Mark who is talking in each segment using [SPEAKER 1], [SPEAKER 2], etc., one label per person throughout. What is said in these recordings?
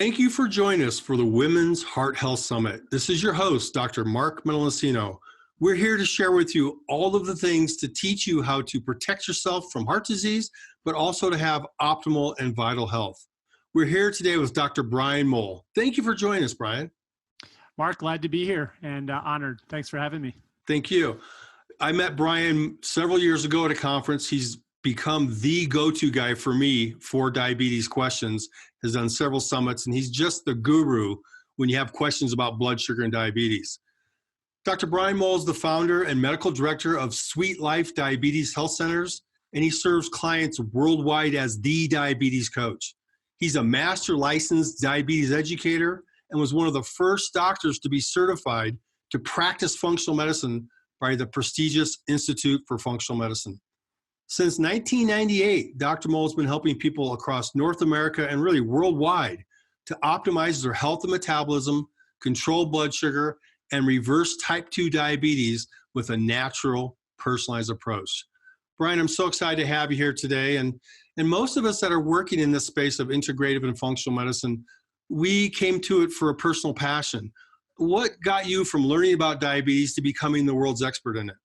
[SPEAKER 1] Thank you for joining us for the Women's Heart Health Summit. This is your host, Dr. Mark Menolascino. We're here to share with you all of the things to teach you how to protect yourself from heart disease, but also to have optimal and vital health. We're here today with Dr. Brian Mowll. Thank you for joining us, Brian.
[SPEAKER 2] Mark, glad to be here and honored. Thanks for having me.
[SPEAKER 1] Thank you. I met Brian several years ago at a conference. He's become the go-to guy for me for diabetes questions, has done several summits, and he's just the guru when you have questions about blood sugar and diabetes. Dr. Brian Mowll is the founder and medical director of Sweet Life Diabetes Health Centers, and he serves clients worldwide as the diabetes coach. He's a master licensed diabetes educator and was one of the first doctors to be certified to practice functional medicine by the prestigious Institute for Functional Medicine. Since 1998, Dr. Mowll has been helping people across North America and really worldwide to optimize their health and metabolism, control blood sugar, and reverse type 2 diabetes with a natural, personalized approach. Brian, I'm so excited to have you here today. And most of us that are working in this space of integrative and functional medicine, we came to it for a personal passion. What got you from learning about diabetes to becoming the world's expert in it?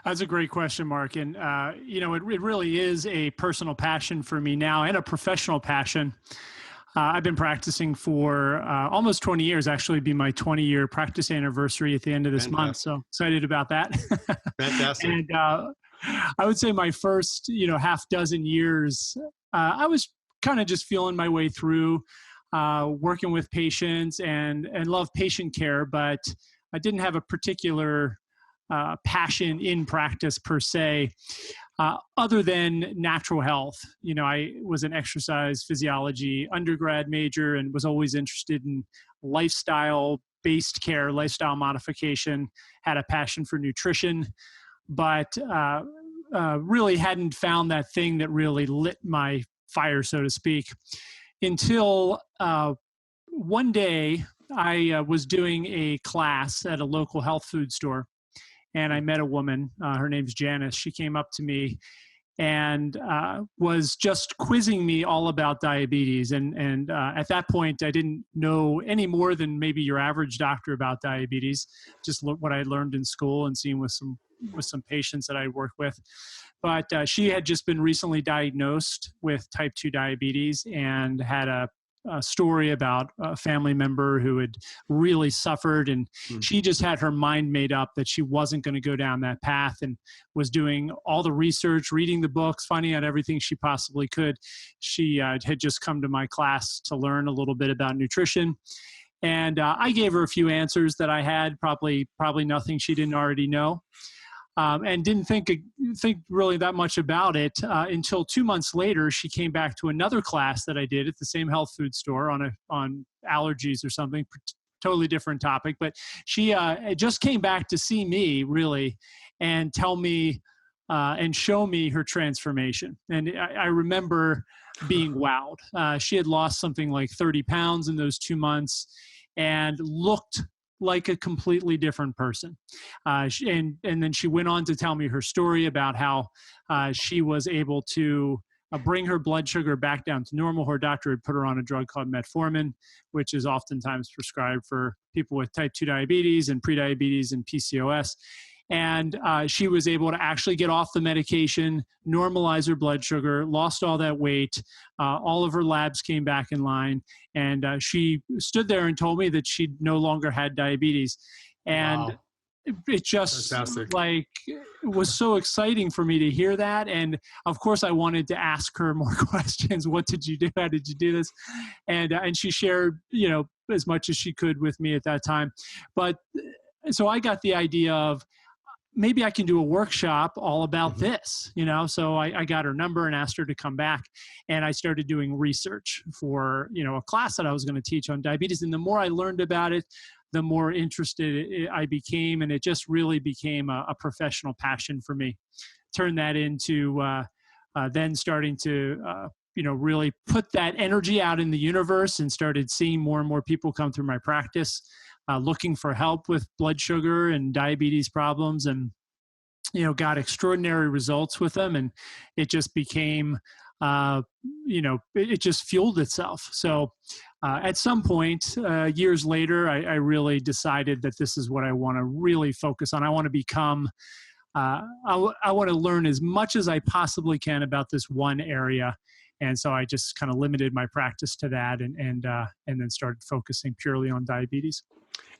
[SPEAKER 2] That's a great question, Mark. And, it really is a personal passion for me now and a professional passion. I've been practicing for almost 20 years, actually be my 20-year practice anniversary at the end of this month. So excited about that.
[SPEAKER 1] Fantastic.
[SPEAKER 2] And I would say my first, half dozen years, I was kind of just feeling my way through working with patients and love patient care, but I didn't have a particular passion in practice per se, other than natural health. I was an exercise physiology undergrad major and was always interested in lifestyle-based care, lifestyle modification, had a passion for nutrition, but really hadn't found that thing that really lit my fire, so to speak, until one day I was doing a class at a local health food store. And I met a woman, her name's Janice. She came up to me and was just quizzing me all about diabetes. And at that point, I didn't know any more than maybe your average doctor about diabetes, just what I learned in school and seen with some patients that I work with. But she had just been recently diagnosed with type 2 diabetes and had a story about a family member who had really suffered, and she just had her mind made up that she wasn't going to go down that path and was doing all the research, reading the books, finding out everything she possibly could. She had just come to my class to learn a little bit about nutrition, and I gave her a few answers that I had, probably nothing she didn't already know. And didn't think really that much about it until 2 months later. She came back to another class that I did at the same health food store on allergies or something, totally different topic. But she just came back to see me really and tell me and show me her transformation. And I remember being wowed. She had lost something like 30 pounds in those 2 months and looked like a completely different person. And then she went on to tell me her story about how she was able to bring her blood sugar back down to normal. Her doctor had put her on a drug called metformin, which is oftentimes prescribed for people with type 2 diabetes and prediabetes and PCOS. And she was able to actually get off the medication, normalize her blood sugar, lost all that weight. All of her labs came back in line. And she stood there and told me that she no longer had diabetes. And
[SPEAKER 1] wow.
[SPEAKER 2] It just
[SPEAKER 1] Fantastic.
[SPEAKER 2] it was so exciting for me to hear that. And of course I wanted to ask her more questions. What did you do? How did you do this? And she shared, as much as she could with me at that time. But so I got the idea of, maybe I can do a workshop all about this, So I got her number and asked her to come back, and I started doing research for, a class that I was going to teach on diabetes. And the more I learned about it, the more interested I became, and it just really became a professional passion for me. Turned that into then starting to, really put that energy out in the universe, and started seeing more and more people come through my practice. Looking for help with blood sugar and diabetes problems, and got extraordinary results with them. And it just became it just fueled itself. So at some point, years later, I really decided that this is what I want to really focus on. I want to become, I want to learn as much as I possibly can about this one area. And so I just kind of limited my practice to that and then started focusing purely on diabetes.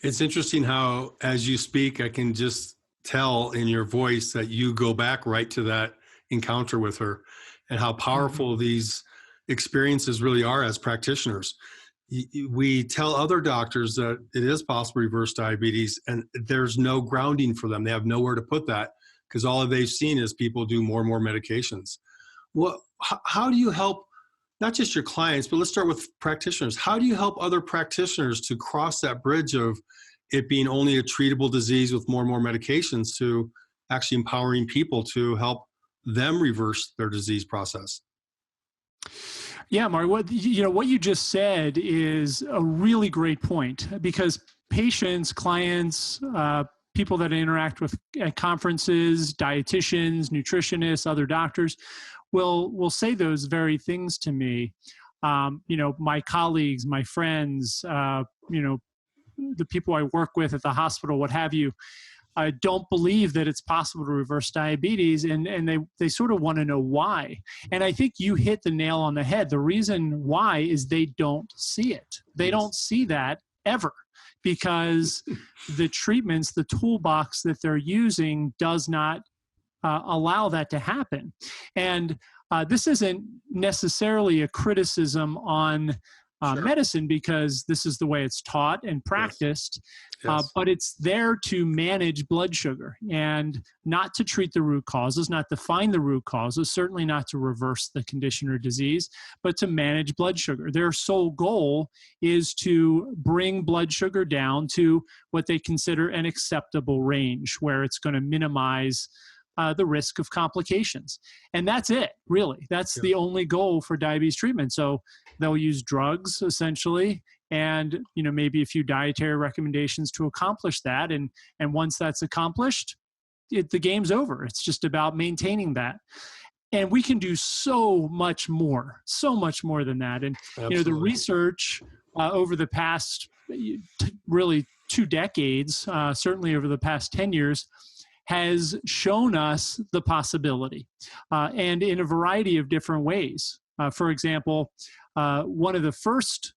[SPEAKER 1] It's interesting how, as you speak, I can just tell in your voice that you go back right to that encounter with her and how powerful these experiences really are as practitioners. We tell other doctors that it is possible to reverse diabetes, and there's no grounding for them. They have nowhere to put that because all they've seen is people do more and more medications. Well, how do you help not just your clients, but let's start with practitioners. How do you help other practitioners to cross that bridge of it being only a treatable disease with more and more medications to actually empowering people to help them reverse their disease process?
[SPEAKER 2] Yeah, Mark, what you just said is a really great point, because patients, clients, people that I interact with at conferences, dietitians, nutritionists, other doctors will say those very things to me. My colleagues, my friends, the people I work with at the hospital, what have you, don't believe that it's possible to reverse diabetes, and they sort of want to know why. And I think you hit the nail on the head. The reason why is they don't see it. They don't see that ever, because the treatments, the toolbox that they're using does not allow that to happen. And this isn't necessarily a criticism on medicine, because this is the way it's taught and practiced, yes. But it's there to manage blood sugar and not to treat the root causes, not to find the root causes, certainly not to reverse the condition or disease, but to manage blood sugar. Their sole goal is to bring blood sugar down to what they consider an acceptable range, where it's going to minimize the risk of complications. And that's it, really. That's the only goal for diabetes treatment. So they'll use drugs, essentially, and maybe a few dietary recommendations to accomplish that. And once that's accomplished, the game's over. It's just about maintaining that. And we can do so much more than that. And the research over the past really 2 decades, certainly over the past 10 years, has shown us the possibility, and in a variety of different ways. For example, one of the first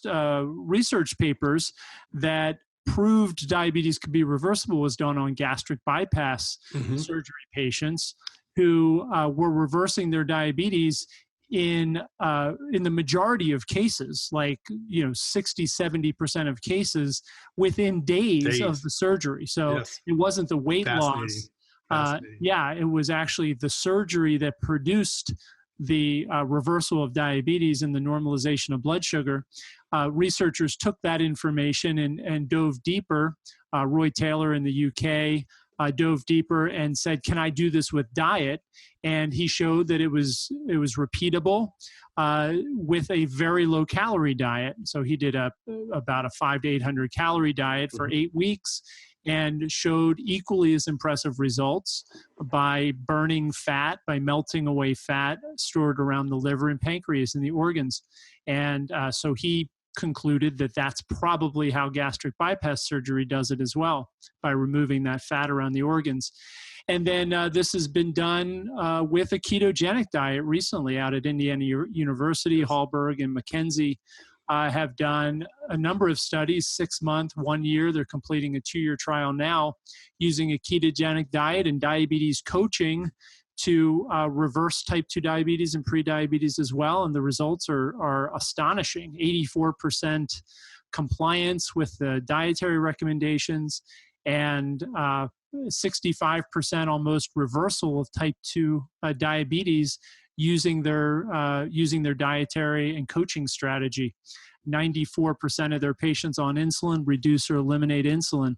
[SPEAKER 2] research papers that proved diabetes could be reversible was done on gastric bypass surgery patients who were reversing their diabetes in the majority of cases, like 60-70% of cases, within days of the surgery. So it wasn't the weight loss. It was actually the surgery that produced the reversal of diabetes and the normalization of blood sugar. Researchers took that information and dove deeper. Roy Taylor in the UK dove deeper and said, can I do this with diet? And he showed that it was repeatable with a very low calorie diet. So he did about a 500 to 800 calorie diet for 8 weeks, and showed equally as impressive results by burning fat, by melting away fat stored around the liver and pancreas and the organs. And so he concluded that that's probably how gastric bypass surgery does it as well, by removing that fat around the organs. And then this has been done with a ketogenic diet recently out at Indiana University. Hallberg and McKenzie have done a number of studies, 6 month, 1 year. They're completing a 2-year trial now using a ketogenic diet and diabetes coaching to reverse type 2 diabetes and prediabetes as well. And the results are astonishing. 84% compliance with the dietary recommendations, and 65% almost reversal of type 2 diabetes using their dietary and coaching strategy. 94% of their patients on insulin reduce or eliminate insulin.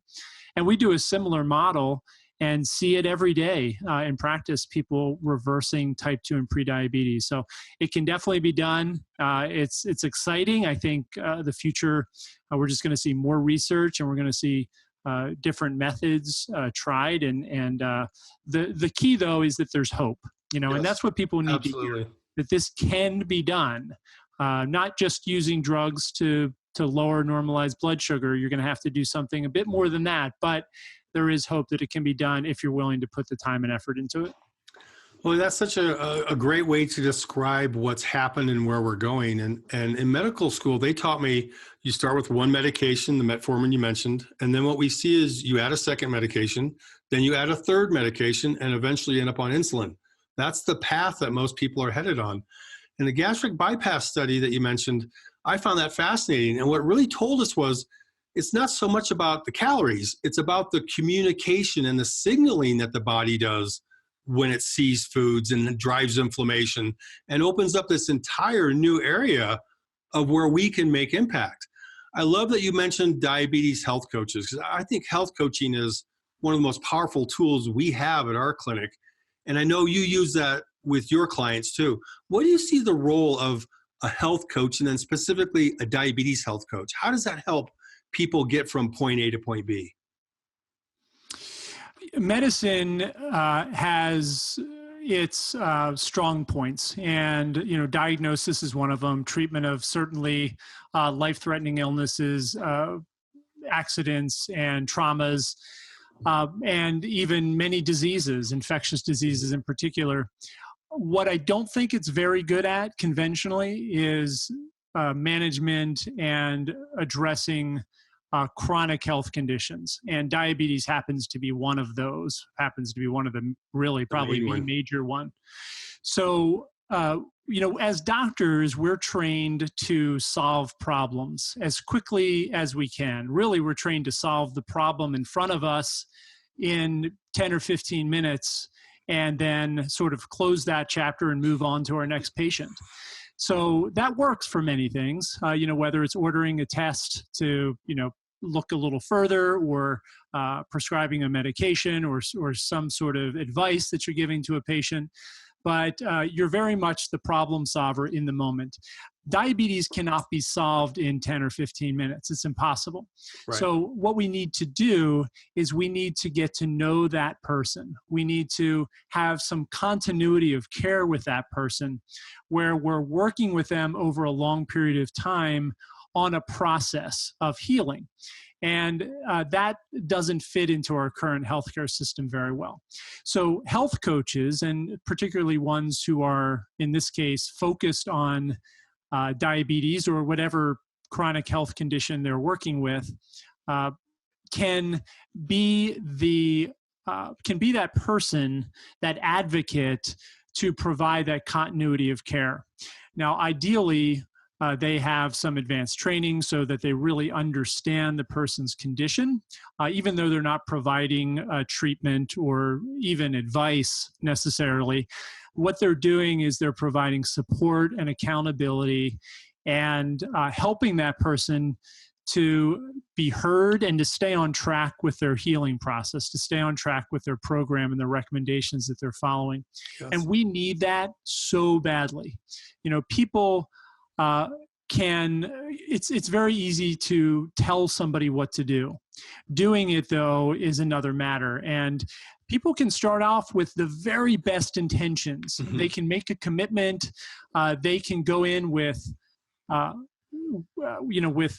[SPEAKER 2] And we do a similar model and see it every day in practice, people reversing type 2 and prediabetes. So it can definitely be done. It's exciting. I think the future, we're just going to see more research, and we're going to see different methods tried. And the key, though, is that there's hope. and
[SPEAKER 1] Yes,
[SPEAKER 2] that's what people need to hear,
[SPEAKER 1] absolutely.
[SPEAKER 2] that this can be done. Not just using drugs to lower normalized blood sugar. You're going to have to do something a bit more than that, but there is hope that it can be done if you're willing to put the time and effort into it.
[SPEAKER 1] Well, that's such a great way to describe what's happened and where we're going. And in medical school, they taught me you start with one medication, the metformin you mentioned, and then what we see is you add a second medication, then you add a third medication, and eventually end up on insulin. That's the path that most people are headed on. And the gastric bypass study that you mentioned, I found that fascinating. And what really told us was it's not so much about the calories, it's about the communication and the signaling that the body does when it sees foods and drives inflammation and opens up this entire new area of where we can make impact. I love that you mentioned diabetes health coaches, because I think health coaching is one of the most powerful tools we have at our clinic. And I know you use that with your clients too. What do you see the role of a health coach, and then specifically a diabetes health coach? How does that help people get from point A to point B?
[SPEAKER 2] Medicine has its strong points, and diagnosis is one of them. Treatment of certainly life-threatening illnesses, accidents, and traumas, and even many diseases, infectious diseases in particular. What I don't think it's very good at conventionally is management and addressing chronic health conditions. And diabetes happens to be one of those, happens to be one of the really probably the major one. So, as doctors, we're trained to solve problems as quickly as we can. Really, we're trained to solve the problem in front of us in 10 or 15 minutes, and then sort of close that chapter and move on to our next patient. So that works for many things, whether it's ordering a test to, look a little further, or prescribing a medication, or some sort of advice that you're giving to a patient. But you're very much the problem solver in the moment. Diabetes cannot be solved in 10 or 15 minutes. It's impossible. Right. So what we need to do is we need to get to know that person. We need to have some continuity of care with that person, where we're working with them over a long period of time on a process of healing. And that doesn't fit into our current healthcare system very well. So health coaches, and particularly ones who are, in this case, focused on diabetes or whatever chronic health condition they're working with, can be that person, that advocate, to provide that continuity of care. Now, ideally, they have some advanced training so that they really understand the person's condition, even though they're not providing treatment or even advice necessarily. What they're doing is they're providing support and accountability, and helping that person to be heard and to stay on track with their healing process, to stay on track with their program and the recommendations that they're following. Yes. And we need that so badly. People it's very easy to tell somebody what to do. Doing it, though, is another matter. And people can start off with the very best intentions. Mm-hmm. They can make a commitment. They can go in with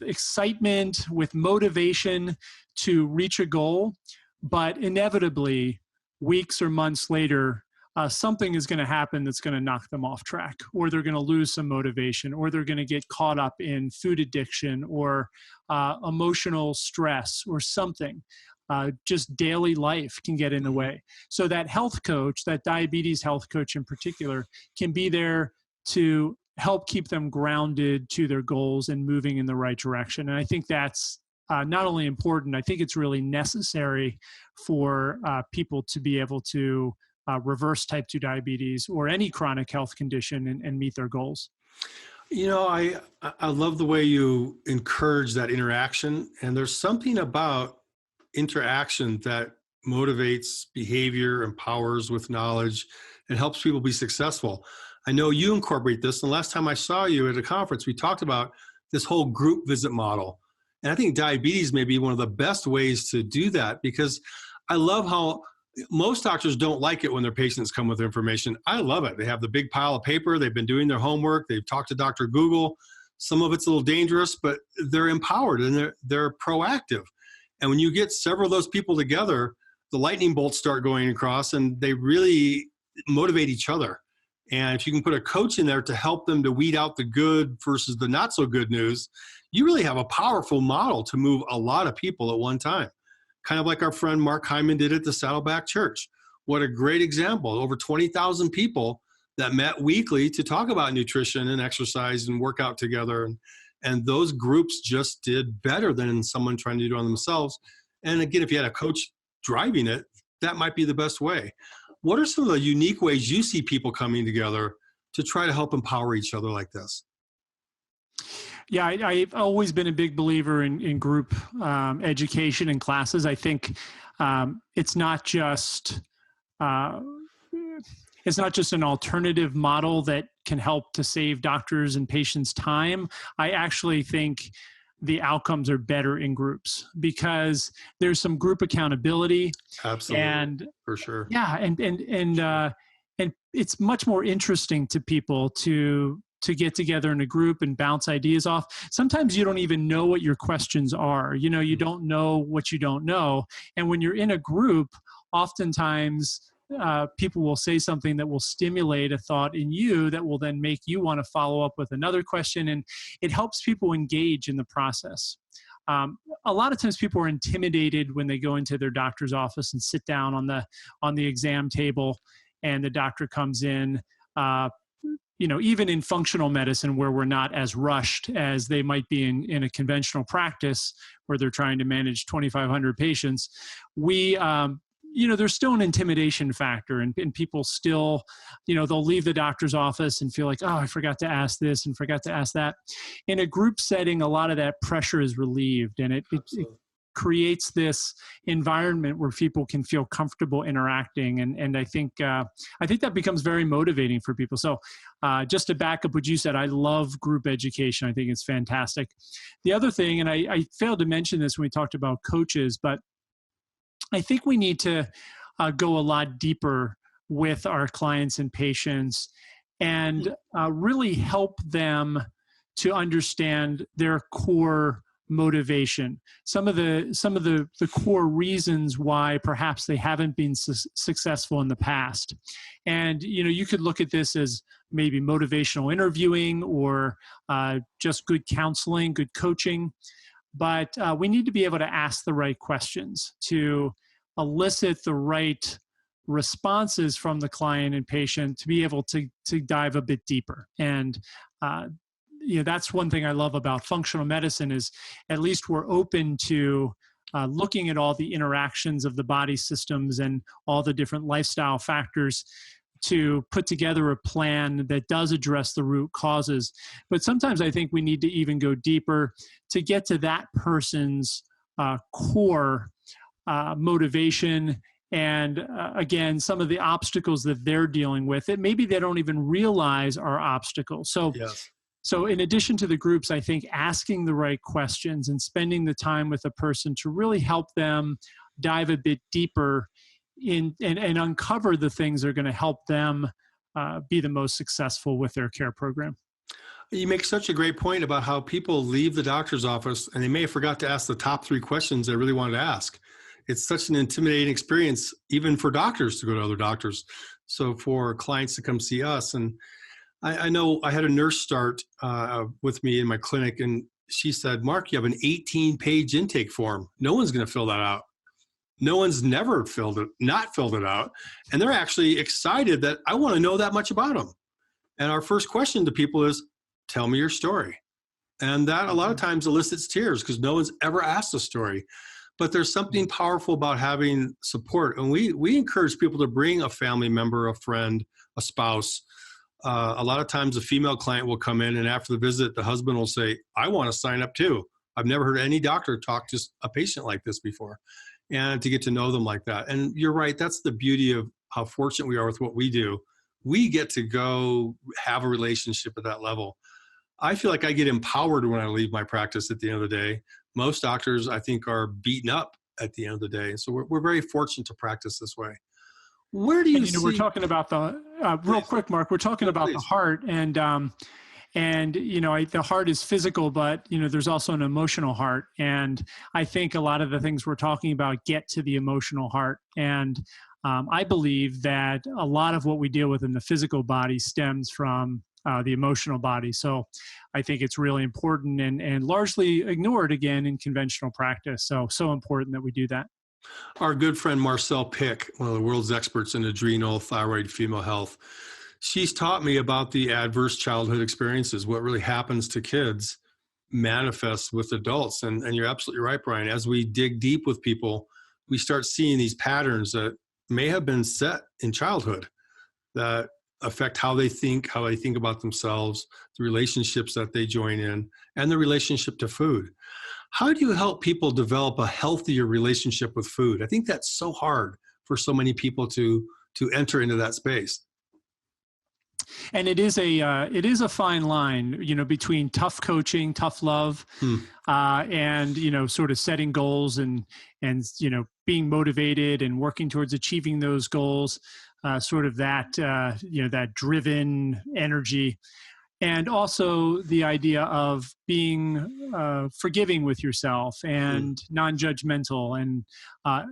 [SPEAKER 2] excitement, with motivation to reach a goal. But inevitably, weeks or months later, something is going to happen that's going to knock them off track, or they're going to lose some motivation, or they're going to get caught up in food addiction or emotional stress or something. Just daily life can get in the way. So that health coach, that diabetes health coach in particular, can be there to help keep them grounded to their goals and moving in the right direction. And I think that's not only important, I think it's really necessary for people to be able to reverse type 2 diabetes or any chronic health condition and meet their goals.
[SPEAKER 1] I love the way you encourage that interaction. And there's something about interaction that motivates behavior, empowers with knowledge, and helps people be successful. I know you incorporate this. And the last time I saw you at a conference, we talked about this whole group visit model. And I think diabetes may be one of the best ways to do that, because I love how Most doctors don't like it when their patients come with information. I love it. They have the big pile of paper. They've been doing their homework. They've talked to Dr. Google. Some of it's a little dangerous, but they're empowered and they're proactive. And when you get several of those people together, the lightning bolts start going across and they really motivate each other. And if you can put a coach in there to help them to weed out the good versus the not so good news, you really have a powerful model to move a lot of people at one time. Kind of like our friend Mark Hyman did at the Saddleback Church. What a great example. Over 20,000 people that met weekly to talk about nutrition and exercise and work out together. And those groups just did better than someone trying to do it on themselves. And again, if you had a coach driving it, that might be the best way. What are some of the unique ways you see people coming together to try to help empower each other like this?
[SPEAKER 2] Yeah, I've always been a big believer in group education and classes. I think it's not just an alternative model that can help to save doctors and patients time. I actually think the outcomes are better in groups because there's some group accountability.
[SPEAKER 1] Absolutely,
[SPEAKER 2] and
[SPEAKER 1] for sure.
[SPEAKER 2] Yeah, and it's much more interesting to people to get together in a group and bounce ideas off. Sometimes you don't even know what your questions are. You know, you don't know what you don't know. And when you're in a group, oftentimes people will say something that will stimulate a thought in you that will then make you want to follow up with another question. And it helps people engage in the process. A lot of times people are intimidated when they go into their doctor's office and sit down on the exam table and the doctor comes in. Even in functional medicine where we're not as rushed as they might be in a conventional practice where they're trying to manage 2,500 patients, there's still an intimidation factor and people still, they'll leave the doctor's office and feel like, oh, I forgot to ask this and forgot to ask that. In a group setting, a lot of that pressure is relieved and it creates this environment where people can feel comfortable interacting. And I think that becomes very motivating for people. So just to back up what you said, I love group education. I think it's fantastic. The other thing, and I failed to mention this when we talked about coaches, but I think we need to go a lot deeper with our clients and patients and really help them to understand their core motivation, some of the core reasons why perhaps they haven't been successful in the past. And you could look at this as maybe motivational interviewing or just good counseling, good coaching, but we need to be able to ask the right questions to elicit the right responses from the client and patient to be able to dive a bit deeper. And that's one thing I love about functional medicine is at least we're open to looking at all the interactions of the body systems and all the different lifestyle factors to put together a plan that does address the root causes. But sometimes I think we need to even go deeper to get to that person's core motivation and again, some of the obstacles that they're dealing with that maybe they don't even realize are obstacles. So
[SPEAKER 1] yes.
[SPEAKER 2] So in addition to the groups, I think asking the right questions and spending the time with a person to really help them dive a bit deeper in and uncover the things that are going to help them be the most successful with their care program.
[SPEAKER 1] You make such a great point about how people leave the doctor's office and they may have forgot to ask the top 3 questions they really wanted to ask. It's such an intimidating experience, even for doctors to go to other doctors. So for clients to come see us, and I know I had a nurse start with me in my clinic, and she said, Mark, you have an 18-page intake form. No one's going to fill that out. No one's never not filled it out. And they're actually excited that I want to know that much about them. And our first question to people is, tell me your story. And that a lot of times elicits tears because no one's ever asked a story. But there's something powerful about having support. And we encourage people to bring a family member, a friend, a spouse. A lot of times a female client will come in and after the visit, the husband will say, I want to sign up too. I've never heard any doctor talk to a patient like this before, and to get to know them like that. And you're right. That's the beauty of how fortunate we are with what we do. We get to go have a relationship at that level. I feel like I get empowered when I leave my practice at the end of the day. Most doctors, I think, are beaten up at the end of the day. So we're very fortunate to practice this way. Where do you see?
[SPEAKER 2] We're talking about the real quick, Mark. We're talking about the heart, and the heart is physical, but there's also an emotional heart, and I think a lot of the things we're talking about get to the emotional heart, and I believe that a lot of what we deal with in the physical body stems from the emotional body. So I think it's really important and largely ignored again in conventional practice. So important that we do that.
[SPEAKER 1] Our good friend Marcel Pick, one of the world's experts in adrenal, thyroid, female health, she's taught me about the adverse childhood experiences. What really happens to kids manifests with adults. And you're absolutely right, Brian. As we dig deep with people, we start seeing these patterns that may have been set in childhood that affect how they think about themselves, the relationships that they join in, and the relationship to food. How do you help people develop a healthier relationship with food? I think that's so hard for so many people to enter into that space.
[SPEAKER 2] And it is a fine line, between tough coaching, tough love, and sort of setting goals and being motivated and working towards achieving those goals, sort of that that driven energy. And also the idea of being forgiving with yourself and non-judgmental and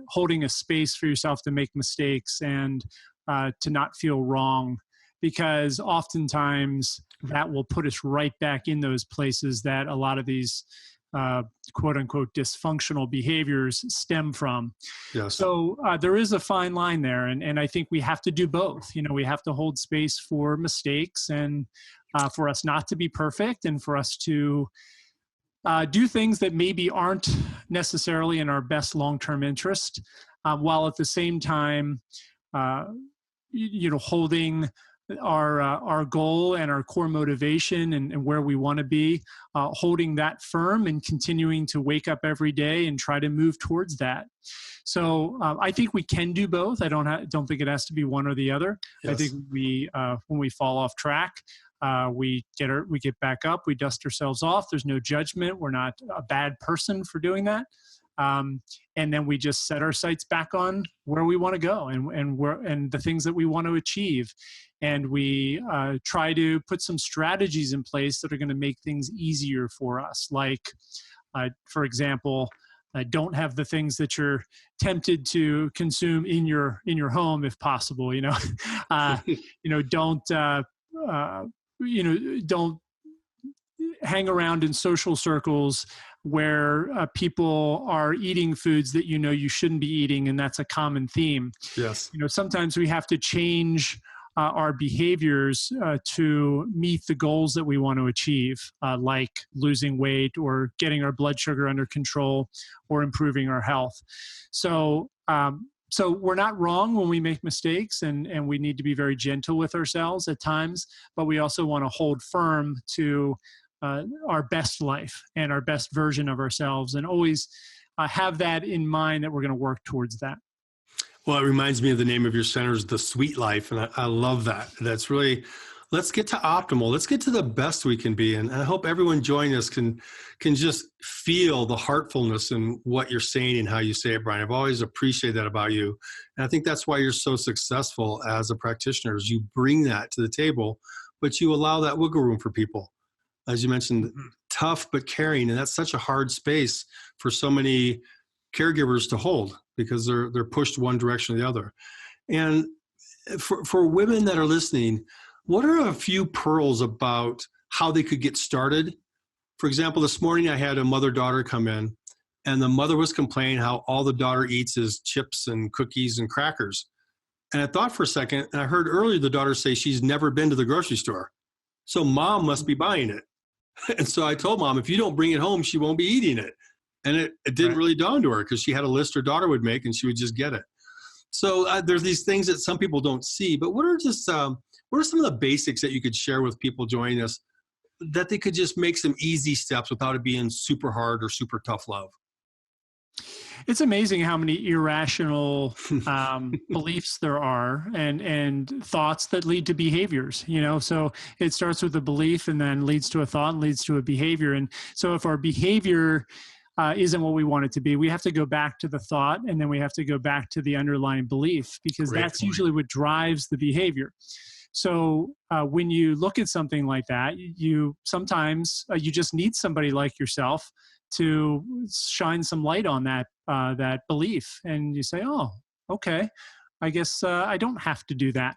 [SPEAKER 2] holding a space for yourself to make mistakes and to not feel wrong, because oftentimes that will put us right back in those places that a lot of these quote unquote dysfunctional behaviors stem from.
[SPEAKER 1] Yes.
[SPEAKER 2] So there is a fine line there. And I think we have to do both. We have to hold space for mistakes and for us not to be perfect and for us to do things that maybe aren't necessarily in our best long-term interest, while at the same time, holding our goal and our core motivation and where we want to be, holding that firm and continuing to wake up every day and try to move towards that. So I think we can do both. I don't think it has to be one or the other. Yes. I think when we fall off track, we get back up, we dust ourselves off. There's no judgment. We're not a bad person for doing that. And then we just set our sights back on where we want to go and the things that we want to achieve. And we try to put some strategies in place that are going to make things easier for us. Like, for example, don't have the things that you're tempted to consume in your home if possible. Don't hang around in social circles where people are eating foods that you shouldn't be eating, and that's a common theme.
[SPEAKER 1] Yes.
[SPEAKER 2] Sometimes we have to change our behaviors to meet the goals that we want to achieve, like losing weight or getting our blood sugar under control or improving our health. So we're not wrong when we make mistakes, and we need to be very gentle with ourselves at times, but we also want to hold firm to our best life and our best version of ourselves, and always have that in mind that we're going to work towards that.
[SPEAKER 1] Well, it reminds me of the name of your center is The Sweet Life, and I love that. That's really, let's get to optimal. Let's get to the best we can be, and I hope everyone joining us can just feel the heartfulness in what you're saying and how you say it, Brian. I've always appreciated that about you, and I think that's why you're so successful as a practitioner, is you bring that to the table, but you allow that wiggle room for people. As you mentioned, tough but caring, and that's such a hard space for so many caregivers to hold because they're pushed one direction or the other. And for women that are listening, what are a few pearls about how they could get started? For example, this morning I had a mother-daughter come in, and the mother was complaining how all the daughter eats is chips and cookies and crackers. And I thought for a second, and I heard earlier the daughter say she's never been to the grocery store. So mom must be buying it. And so I told mom, if you don't bring it home, she won't be eating it. And it didn't really dawn to her because she had a list her daughter would make and she would just get it. So there's these things that some people don't see, but what are some of the basics that you could share with people joining us that they could just make some easy steps without it being super hard or super tough love?
[SPEAKER 2] It's amazing how many irrational beliefs there are and thoughts that lead to behaviors, so it starts with a belief and then leads to a thought and leads to a behavior. And so if our behavior isn't what we want it to be. We have to go back to the thought, and then we have to go back to the underlying belief, because
[SPEAKER 1] Great
[SPEAKER 2] that's
[SPEAKER 1] point.
[SPEAKER 2] usually what drives the behavior. So when you look at something like that, you sometimes you just need somebody like yourself to shine some light on that belief, and you say, "Oh, okay, I guess I don't have to do that."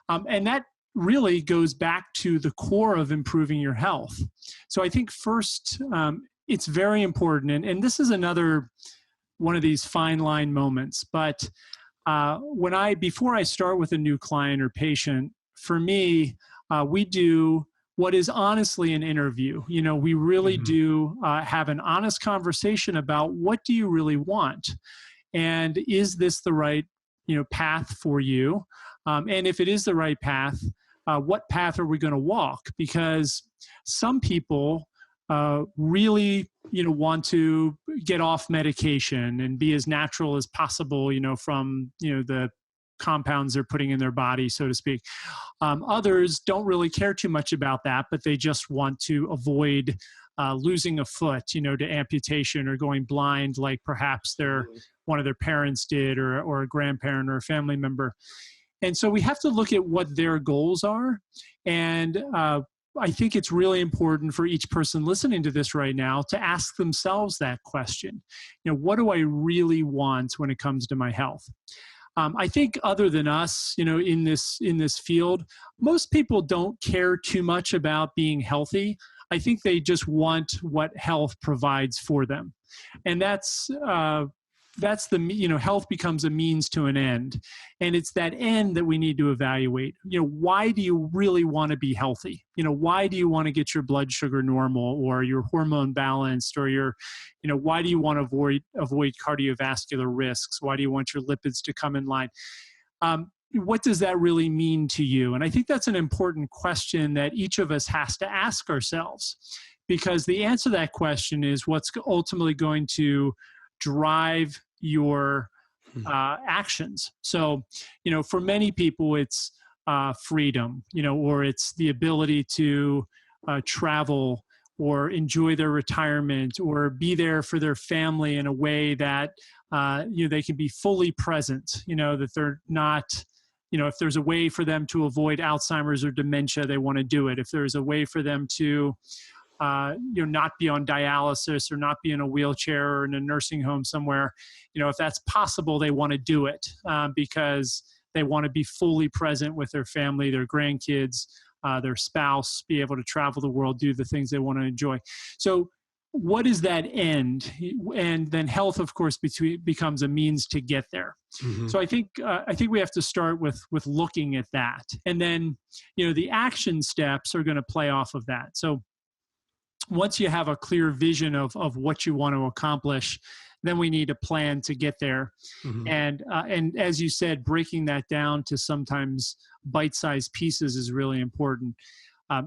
[SPEAKER 2] And that really goes back to the core of improving your health. So I think first, it's very important, and this is another one of these fine line moments. But before I start with a new client or patient, for me, we do what is honestly an interview. We really do have an honest conversation about what do you really want, and is this the right path for you? And if it is the right path, what path are we going to walk? Because some people really want to get off medication and be as natural as possible, from the compounds they're putting in their body, so to speak. Others don't really care too much about that, but they just want to avoid losing a foot, to amputation, or going blind, like perhaps one of their parents did, or a grandparent or a family member. And so we have to look at what their goals are. And I think it's really important for each person listening to this right now to ask themselves that question. What do I really want when it comes to my health? I think other than us, in this field, most people don't care too much about being healthy. I think they just want what health provides for them. And that's health becomes a means to an end. And it's that end that we need to evaluate. Why do you really want to be healthy? Why do you want to get your blood sugar normal, or your hormone balanced, or why do you want to avoid cardiovascular risks? Why do you want your lipids to come in line? What does that really mean to you? And I think that's an important question that each of us has to ask ourselves, because the answer to that question is what's ultimately going to drive your actions. So, for many people, it's freedom, or it's the ability to travel, or enjoy their retirement, or be there for their family in a way that they can be fully present. That they're not. If there's a way for them to avoid Alzheimer's or dementia, they want to do it. If there's a way for them to not be on dialysis, or not be in a wheelchair, or in a nursing home somewhere, if that's possible, they want to do it because they want to be fully present with their family, their grandkids, their spouse, be able to travel the world, do the things they want to enjoy. So what is that end? And then health, of course, becomes a means to get there. Mm-hmm. So I think we have to start with looking at that. And then, the action steps are going to play off of that. So once you have a clear vision of what you want to accomplish, then we need a plan to get there. Mm-hmm. And as you said, breaking that down to sometimes bite-sized pieces is really important.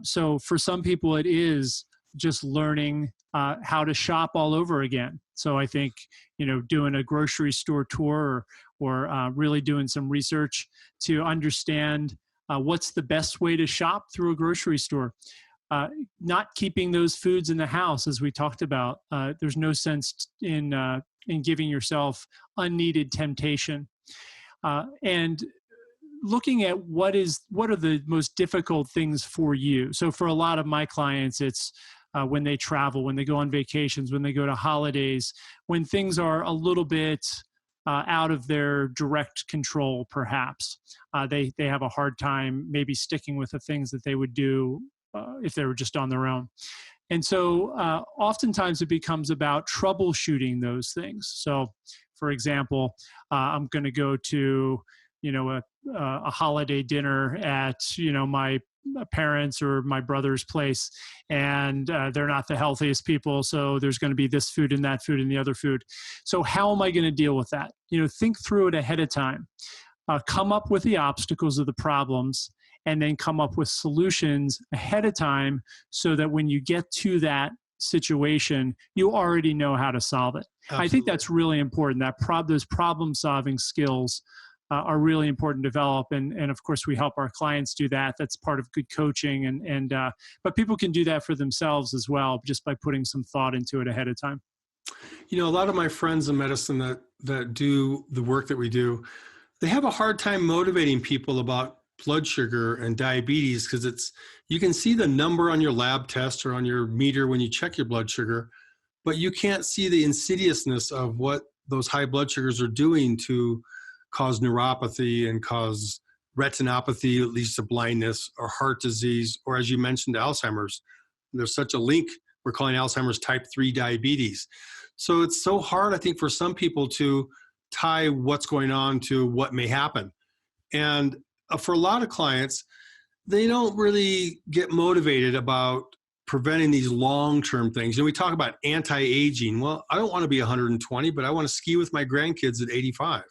[SPEAKER 2] So for some people, it is just learning how to shop all over again. So I think, doing a grocery store tour, or really doing some research to understand what's the best way to shop through a grocery store. Not keeping those foods in the house, as we talked about. There's no sense in giving yourself unneeded temptation. And looking at what are the most difficult things for you. So for a lot of my clients, it's when they travel, when they go on vacations, when they go to holidays, when things are a little bit out of their direct control, perhaps. They have a hard time maybe sticking with the things that they would do if they were just on their own. And so oftentimes it becomes about troubleshooting those things. So for example, I'm going to go to, a holiday dinner at, my parents' or my brother's place, and they're not the healthiest people. So there's going to be this food and that food and the other food. So how am I going to deal with that? Think through it ahead of time. Come up with the obstacles of the problems, and then come up with solutions ahead of time so that when you get to that situation, you already know how to solve it. Absolutely. I think that's really important. Those problem-solving skills are really important to develop. And of course, we help our clients do that. That's part of good coaching. But people can do that for themselves as well, just by putting some thought into it ahead of time.
[SPEAKER 1] You know, a lot of my friends in medicine that do the work that we do, they have a hard time motivating people about blood sugar and diabetes because you can see the number on your lab test or on your meter when you check your blood sugar, but you can't see the insidiousness of what those high blood sugars are doing to cause neuropathy and cause retinopathy, that leads to blindness, or heart disease, or as you mentioned, Alzheimer's. There's such a link. We're calling Alzheimer's type 3 diabetes. So it's so hard, I think, for some people to tie what's going on to what may happen. And for a lot of clients, they don't really get motivated about preventing these long-term things. And we talk about anti-aging. Well, I don't want to be 120, but I want to ski with my grandkids at 85.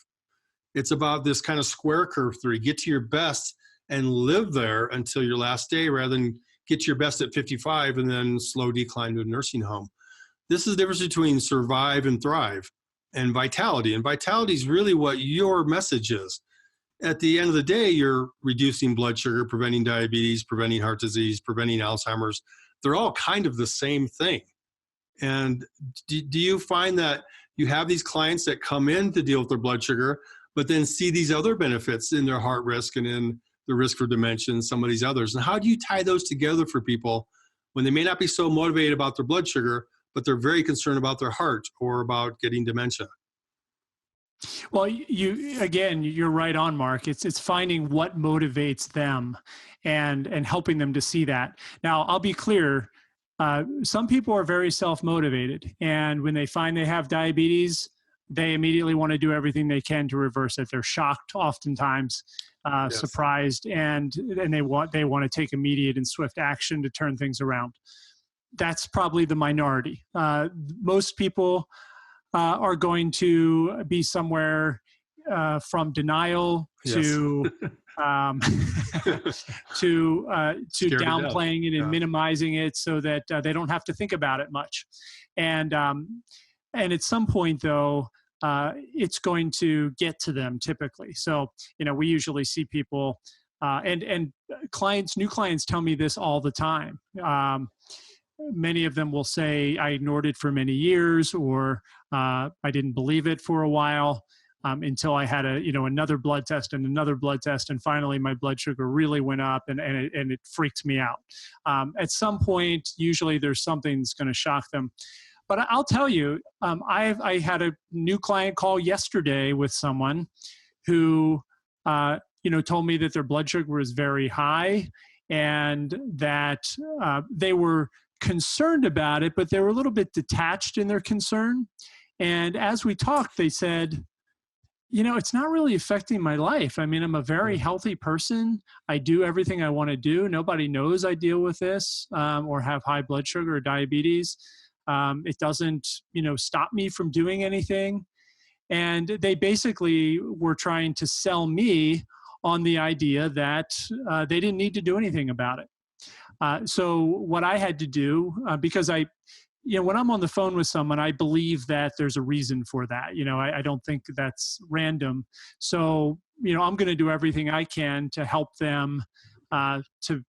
[SPEAKER 1] It's about this kind of square curve theory. Get to your best and live there until your last day rather than get to your best at 55 and then slow decline to a nursing home. This is the difference between survive and thrive and vitality. And vitality is really what your message is. At the end of the day, you're reducing blood sugar, preventing diabetes, preventing heart disease, preventing Alzheimer's. They're all kind of the same thing. And do you find that you have these clients that come in to deal with their blood sugar, but then see these other benefits in their heart risk and in the risk for dementia and some of these others? And how do you tie those together for people when they may not be so motivated about their blood sugar, but they're very concerned about their heart or about getting dementia?
[SPEAKER 2] Well, you're right on, Mark. It's finding what motivates them and helping them to see that. Now, I'll be clear. Some people are very self-motivated, and when they find they have diabetes, they immediately want to do everything they can to reverse it. They're shocked, oftentimes,
[SPEAKER 1] Yes.
[SPEAKER 2] surprised, and they want to take immediate and swift action to turn things around. That's probably the minority. Most people are going to be somewhere from denial to to downplaying it and minimizing it so that they don't have to think about it much. And at some point, though, it's going to get to them typically. So, we usually see people and new clients tell me this all the time. Many of them will say, I ignored it for many years, or I didn't believe it for a while until I had another blood test and another blood test. And finally, my blood sugar really went up and it freaked me out. At some point, usually there's something that's going to shock them. But I'll tell you, I had a new client call yesterday with someone who, told me that their blood sugar was very high and that they were concerned about it, but they were a little bit detached in their concern. And as we talked, they said, it's not really affecting my life. I mean, I'm a very healthy person. I do everything I want to do. Nobody knows I deal with this or have high blood sugar or diabetes. It doesn't, stop me from doing anything. And they basically were trying to sell me on the idea that they didn't need to do anything about it. So what I had to do, because when I'm on the phone with someone, I believe that there's a reason for that. I don't think that's random. So, I'm going to do everything I can to help them to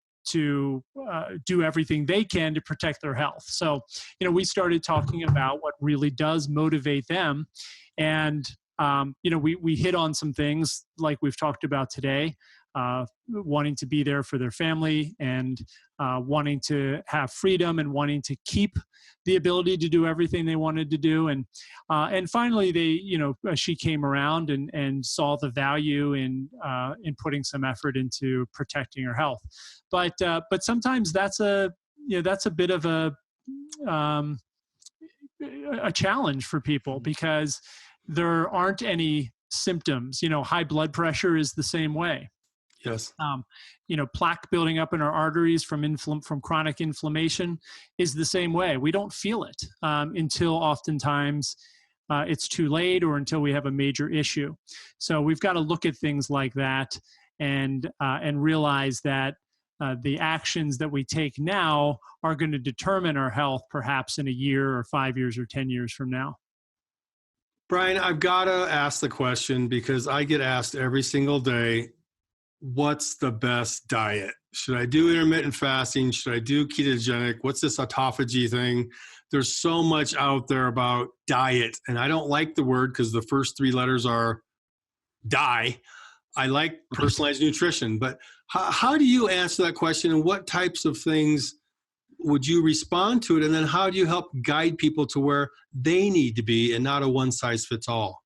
[SPEAKER 2] do everything they can to protect their health. So, we started talking about what really does motivate them. And, we hit on some things like we've talked about today, wanting to be there for their family and wanting to have freedom and wanting to keep the ability to do everything they wanted to do. And finally, she came around and saw the value in putting some effort into protecting her health. But sometimes that's a bit of a challenge for people because there aren't any symptoms. High blood pressure is the same way.
[SPEAKER 1] Yes.
[SPEAKER 2] Plaque building up in our arteries from chronic inflammation is the same way. We don't feel it until oftentimes it's too late or until we have a major issue. So we've got to look at things like that and realize that the actions that we take now are going to determine our health perhaps in a year or 5 years or 10 years from now.
[SPEAKER 1] Brian, I've got to ask the question because I get asked every single day, what's the best diet? Should I do intermittent fasting? Should I do ketogenic? What's this autophagy thing? there's so much out there about diet, and I don't like the word because the first three letters are die. I like personalized nutrition, but how do you answer that question, and what types of things would you respond to it? And then how do you help guide people to where they need to be and not a one size fits all?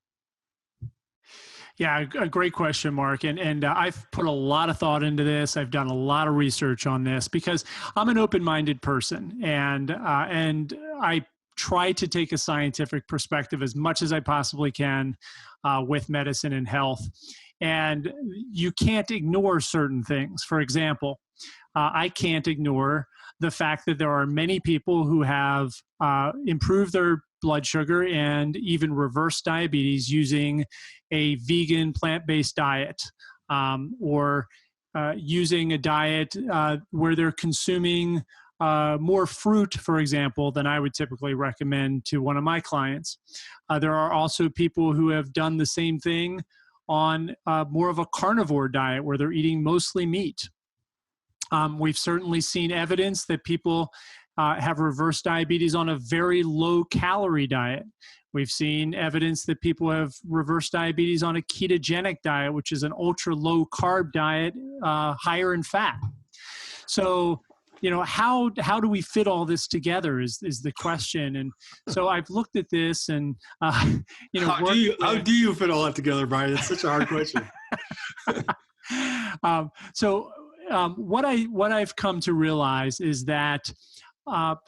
[SPEAKER 2] Yeah, a great question, Mark. And I've put a lot of thought into this. I've done a lot of research on this because I'm an open-minded person, and I try to take a scientific perspective as much as I possibly can with medicine and health. And you can't ignore certain things. For example, I can't ignore the fact that there are many people who have improved their blood sugar and even reversed diabetes using a vegan plant-based diet, or using a diet where they're consuming more fruit, for example, than I would typically recommend to one of my clients. There are also people who have done the same thing on more of a carnivore diet where they're eating mostly meat. We've certainly seen evidence that people have reversed diabetes on a very low calorie diet. We've seen evidence that people have reversed diabetes on a ketogenic diet, which is an ultra low carb diet, higher in fat. So, how do we fit all this together is the question. And so I've looked at this and,
[SPEAKER 1] how do you fit all that together, Brian? It's such a hard question.
[SPEAKER 2] What I've come to realize is that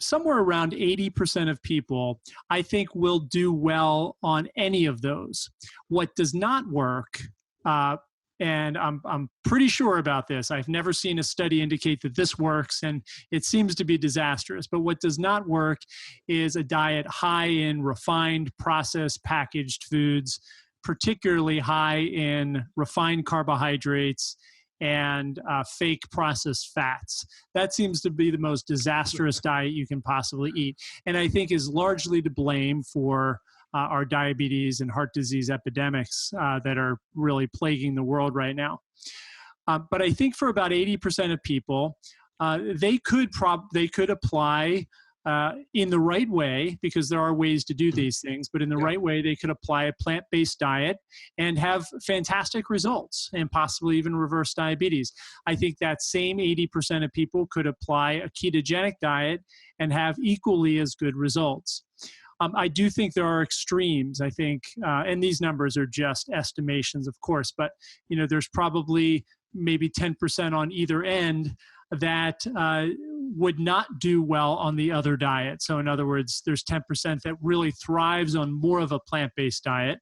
[SPEAKER 2] somewhere around 80% of people, I think, will do well on any of those. What does not work, and I'm pretty sure about this, I've never seen a study indicate that this works, and it seems to be disastrous, but what does not work is a diet high in refined, processed, packaged foods, particularly high in refined carbohydrates and fake processed fats. That seems to be the most disastrous diet you can possibly eat, and I think is largely to blame for our diabetes and heart disease epidemics that are really plaguing the world right now. But I think for about 80% of people, they could apply in the right way, because there are ways to do these things, but in the right way, they could apply a plant-based diet and have fantastic results and possibly even reverse diabetes. I think that same 80% of people could apply a ketogenic diet and have equally as good results. I do think there are extremes, I think, and these numbers are just estimations, of course, but there's probably maybe 10% on either end that would not do well on the other diet. So in other words, there's 10% that really thrives on more of a plant-based diet.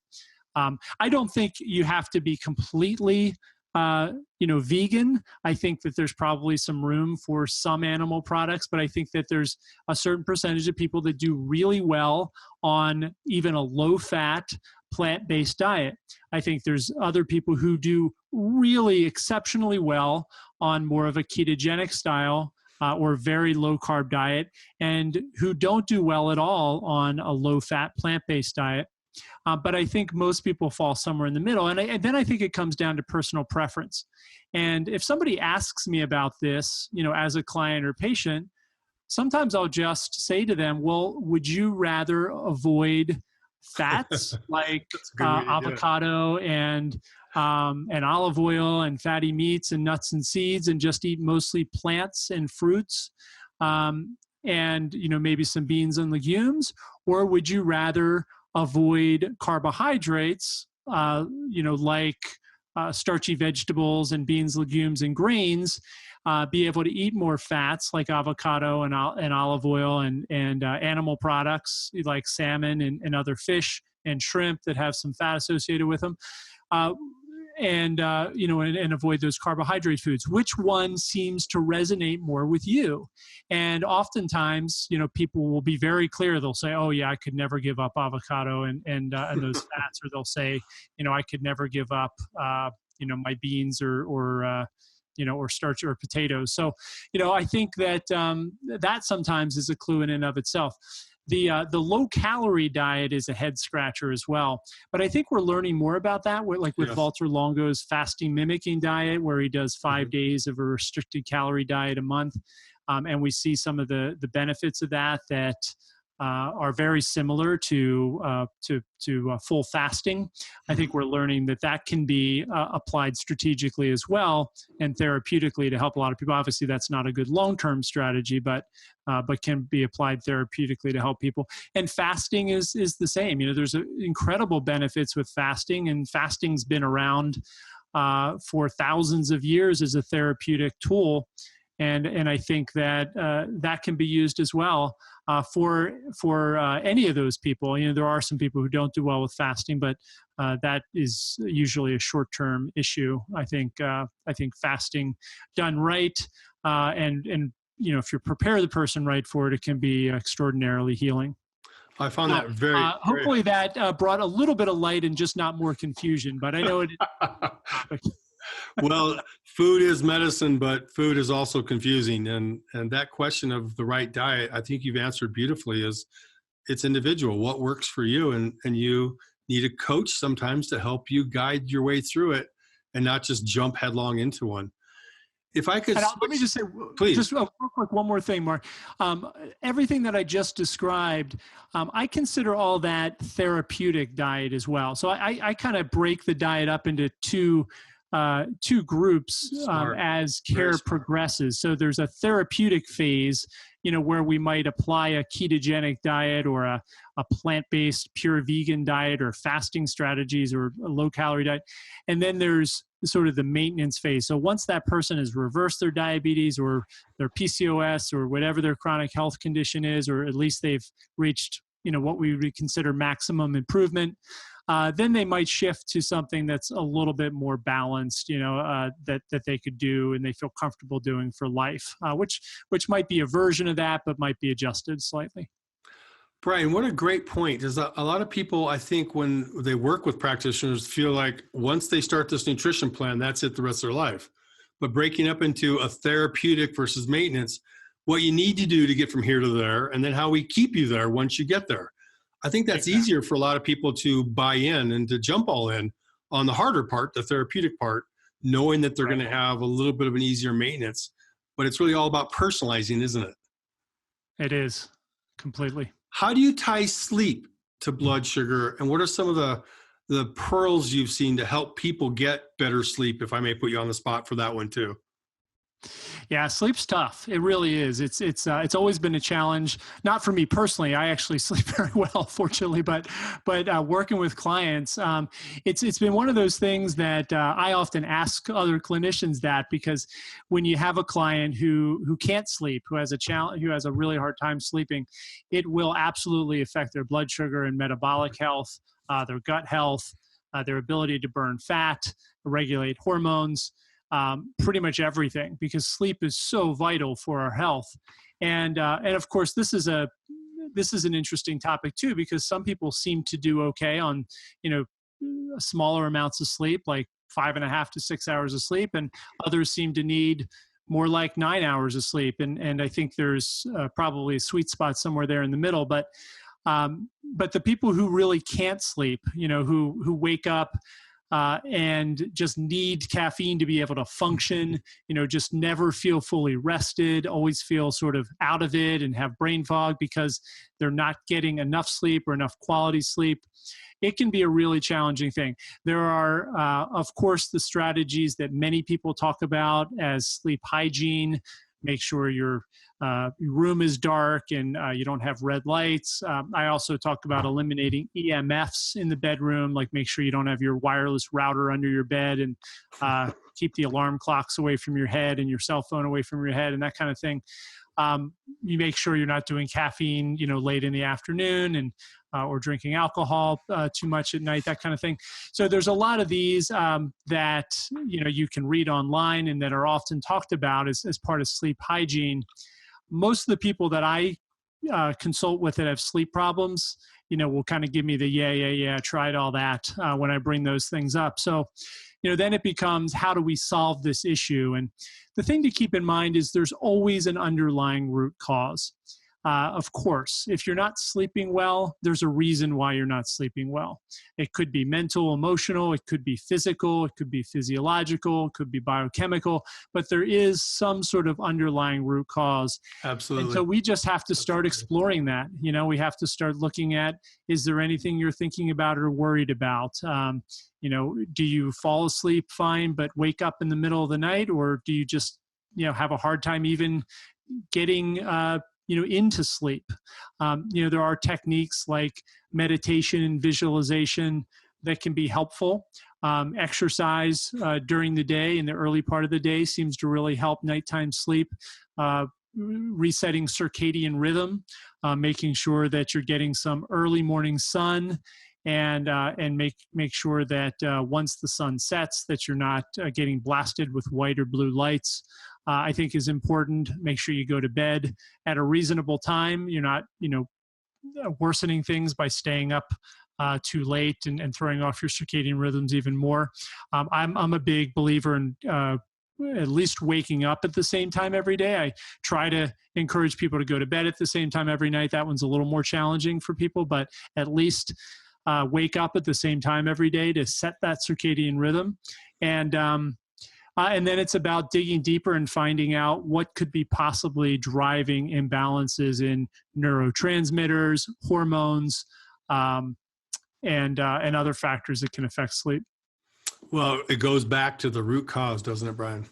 [SPEAKER 2] I don't think you have to be completely vegan. I think that there's probably some room for some animal products, but I think that there's a certain percentage of people that do really well on even a low-fat, plant-based diet. I think there's other people who do really exceptionally well on more of a ketogenic style or very low-carb diet, and who don't do well at all on a low-fat, plant-based diet. But I think most people fall somewhere in the middle. And then I think it comes down to personal preference. And if somebody asks me about this, as a client or patient, sometimes I'll just say to them, well, would you rather avoid fats like avocado and olive oil and fatty meats and nuts and seeds, and just eat mostly plants and fruits, and maybe some beans and legumes? Or would you rather avoid carbohydrates, like starchy vegetables and beans, legumes, and grains, be able to eat more fats like avocado and olive oil and animal products like salmon and other fish and shrimp that have some fat associated with them, and avoid those carbohydrate foods? Which one seems to resonate more with you? And oftentimes, people will be very clear. They'll say, oh yeah, I could never give up avocado and those fats. Or they'll say, I could never give up, my beans or starch or potatoes. So, I think that that sometimes is a clue in and of itself. The low-calorie diet is a head-scratcher as well. But I think we're learning more about that, with Walter Longo's fasting mimicking diet, where he does 5 days of a restricted calorie diet a month. And we see some of the benefits of that are very similar to full fasting. I think we're learning that that can be applied strategically as well and therapeutically to help a lot of people. Obviously, that's not a good long-term strategy, but can be applied therapeutically to help people. And fasting is the same. There's incredible benefits with fasting, and fasting's been around for thousands of years as a therapeutic tool. And I think that that can be used as well for any of those people. There are some people who don't do well with fasting, but that is usually a short-term issue. I think fasting done right, and if you prepare the person right for it, it can be extraordinarily healing.
[SPEAKER 1] I found that very
[SPEAKER 2] hopefully that brought a little bit of light and just not more confusion. But I know it.
[SPEAKER 1] Well, food is medicine, but food is also confusing. And that question of the right diet, I think you've answered beautifully, is it's individual. What works for you? And you need a coach sometimes to help you guide your way through it and not just jump headlong into one. If I could,
[SPEAKER 2] let me just say,
[SPEAKER 1] please,
[SPEAKER 2] just real quick, one more thing, Mark. Everything that I just described, I consider all that therapeutic diet as well. So I kind of break the diet up into two groups as care progresses. So there's a therapeutic phase, where we might apply a ketogenic diet or a plant-based pure vegan diet or fasting strategies or a low-calorie diet. And then there's sort of the maintenance phase. So once that person has reversed their diabetes or their PCOS or whatever their chronic health condition is, or at least they've reached, what we would consider maximum improvement, then they might shift to something that's a little bit more balanced, that they could do and they feel comfortable doing for life, which might be a version of that, but might be adjusted slightly.
[SPEAKER 1] Brian, what a great point. Is a lot of people, I think, when they work with practitioners, feel like once they start this nutrition plan, that's it the rest of their life. But breaking up into a therapeutic versus maintenance, what you need to do to get from here to there, and then how we keep you there once you get there. I think that's easier for a lot of people to buy in and to jump all in on the harder part, the therapeutic part, knowing that they're going to have a little bit of an easier maintenance. But it's really all about personalizing, isn't it?
[SPEAKER 2] It is, completely.
[SPEAKER 1] How do you tie sleep to blood sugar? And what are some of the pearls you've seen to help people get better sleep, if I may put you on the spot for that one too?
[SPEAKER 2] Yeah, sleep's tough. It really is. It's always been a challenge. Not for me personally. I actually sleep very well, fortunately. But working with clients, it's been one of those things that I often ask other clinicians that, because when you have a client who can't sleep, who has a really hard time sleeping, it will absolutely affect their blood sugar and metabolic health, their gut health, their ability to burn fat, regulate hormones. Pretty much everything, because sleep is so vital for our health. And of course, this is an interesting topic too, because some people seem to do okay on, smaller amounts of sleep, like 5.5 to 6 hours of sleep, and others seem to need more like 9 hours of sleep. And I think there's probably a sweet spot somewhere there in the middle. But the people who really can't sleep, who wake up and just need caffeine to be able to function, just never feel fully rested, always feel sort of out of it and have brain fog because they're not getting enough sleep or enough quality sleep. It can be a really challenging thing. There are, of course, the strategies that many people talk about as sleep hygiene. Make sure your room is dark and you don't have red lights. I also talk about eliminating EMFs in the bedroom, like make sure you don't have your wireless router under your bed, and keep the alarm clocks away from your head and your cell phone away from your head and that kind of thing. You make sure you're not doing caffeine, late in the afternoon, and or drinking alcohol too much at night, that kind of thing. So there's a lot of these that you can read online and that are often talked about as part of sleep hygiene. Most of the people that I consult with that have sleep problems, will kind of give me the yeah, tried all that when I bring those things up. So then it becomes, how do we solve this issue? And the thing to keep in mind is there's always an underlying root cause. Of course, if you're not sleeping well, there's a reason why you're not sleeping well. It could be mental, emotional, it could be physical, it could be physiological, it could be biochemical, but there is some sort of underlying root cause.
[SPEAKER 1] Absolutely.
[SPEAKER 2] And so we just have to start exploring that. We have to start looking at, is there anything you're thinking about or worried about? Do you fall asleep fine, but wake up in the middle of the night, or do you just, have a hard time even getting, into sleep? There are techniques like meditation and visualization that can be helpful. Exercise during the day, in the early part of the day, seems to really help nighttime sleep. Resetting circadian rhythm, making sure that you're getting some early morning sun, and make sure that once the sun sets, that you're not getting blasted with white or blue lights, I think is important. Make sure you go to bed at a reasonable time. You're not, worsening things by staying up too late and throwing off your circadian rhythms even more. I'm a big believer in at least waking up at the same time every day. I try to encourage people to go to bed at the same time every night. That one's a little more challenging for people, but at least wake up at the same time every day to set that circadian rhythm. And then it's about digging deeper and finding out what could be possibly driving imbalances in neurotransmitters, hormones, and other factors that can affect sleep. Well,
[SPEAKER 1] it goes back to the root cause, doesn't it, Brian?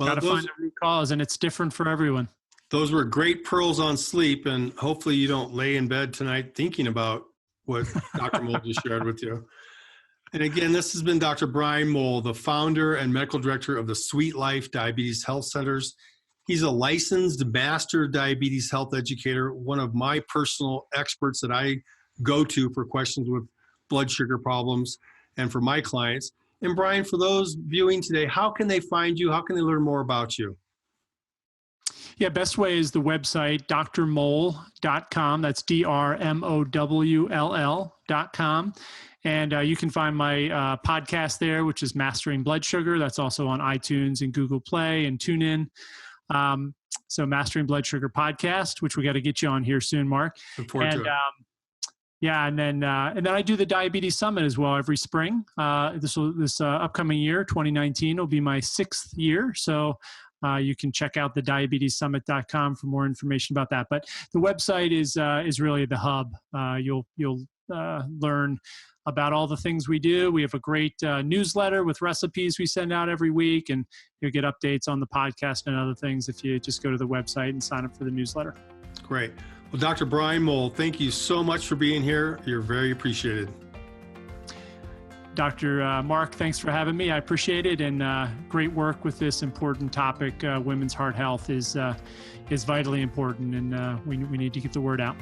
[SPEAKER 2] Got to find the root cause, and it's different for everyone.
[SPEAKER 1] Those were great pearls on sleep, and hopefully you don't lay in bed tonight thinking about what Dr. Mowll just shared with you. And again, this has been Dr. Brian Mowll, the founder and medical director of the Sweet Life Diabetes Health Centers. He's a licensed master diabetes health educator, one of my personal experts that I go to for questions with blood sugar problems and for my clients. And Brian, for those viewing today, how can they find you? How can they learn more about you?
[SPEAKER 2] Yeah, best way is the website, drmowll.com. That's drmowll.com. And you can find my podcast there, which is Mastering Blood Sugar. That's also on iTunes and Google Play and TuneIn. So Mastering Blood Sugar podcast, which we got to get you on here soon, Mark.
[SPEAKER 1] Look forward to it.
[SPEAKER 2] And then I do the Diabetes Summit as well every spring. This upcoming year, 2019, will be my 6th year. So you can check out the diabetessummit.com for more information about that. But the website is really the hub. You'll learn about all the things we do. We have a great newsletter with recipes we send out every week, and you'll get updates on the podcast and other things if you just go to the website and sign up for the newsletter.
[SPEAKER 1] Great. Well, Dr. Brian Mowll, thank you so much for being here. You're very appreciated. Dr.
[SPEAKER 2] Mark, thanks for having me. I appreciate it, and great work with this important topic. Women's heart health is vitally important, and we need to get the word out.